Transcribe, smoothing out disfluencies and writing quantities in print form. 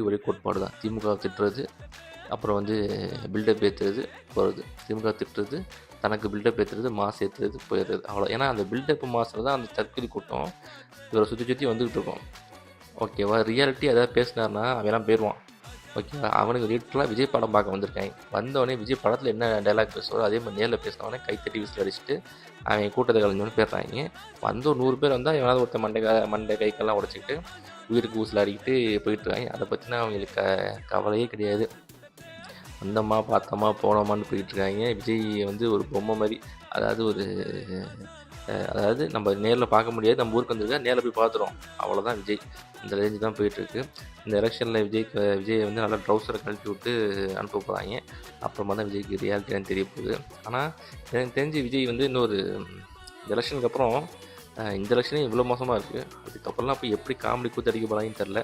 ஒரே கோட்பாடு தான். திமுக திட்டுறது, அப்புறம் வந்து பில்டப் ஏற்றுறது, போகிறது. திமுக திட்டுறது, தனக்கு பில்டப் ஏற்றுறது, மாஸ் ஏற்றுறது, போயிடுறது. அவ்வளோ. ஏன்னா அந்த பில்டப் மாஸில் தான் அந்த தற்கொலை கூட்டம் இவரை சுற்றி சுற்றி வந்துக்கிட்டு இருக்கோம். ஓகேவா? ரியாலிட்டி எதாவது பேசினார்னா அவெல்லாம் போயிடுவான். ஓகேவா? அவனுக்கு லிட்டரலாக விஜய் படம் பார்க்க வந்திருக்காங்க. வந்தவொடனே விஜய் படத்தில் என்ன டைலாக் பேசுவாரோ அதே மாதிரி நேரில் பேசினவொடனே கைத்தட்டி விசில் அடிச்சுட்டு அவன் கூட்டத்தை கலைஞ்சோன்னு போயிடுறாங்க. வந்து ஒரு 100 பேர் வந்தால் எவனாவது ஒருத்தன் மண்டை கைக்கெல்லாம் உடச்சிக்கிட்டு உயிருக்கு ஊசில் அடிக்கிட்டு போயிட்டுருக்காங்க. அதை பற்றினா அவங்களுக்கு கவலையே கிடையாது. வந்தோமா பார்த்தோமா போனோமான்னு போயிட்டுருக்காங்க. விஜய் வந்து ஒரு பொம்மை மாதிரி, அதாவது நம்ம நேரில் பார்க்க முடியாது, நம்ம ஊருக்கு வந்திருக்கா நேரில் போய் பார்த்துறோம், அவ்வளோதான் விஜய். இந்த ரேஞ்சு தான் போயிட்டுருக்கு. இந்த எலெக்ஷனில் விஜய் வந்து நல்லா ட்ரௌசரை கழட்டி விட்டு அனுப்ப போகிறாங்க. அப்புறமா தான் விஜய்க்கு ரியாலிட்டின்னு தெரிய போகுது. ஆனால் எனக்கு தெரிஞ்சு விஜய் வந்து இன்னொரு இந்த எலெக்ஷனுக்கு அப்புறம் இந்த எலெக்ஷனே இவ்வளோ மோசமாக இருக்குது. இதுக்கப்புறம்லாம் போய் எப்படி காமெடி கூத்தடிக்க போகிறாங்கன்னு தெரில.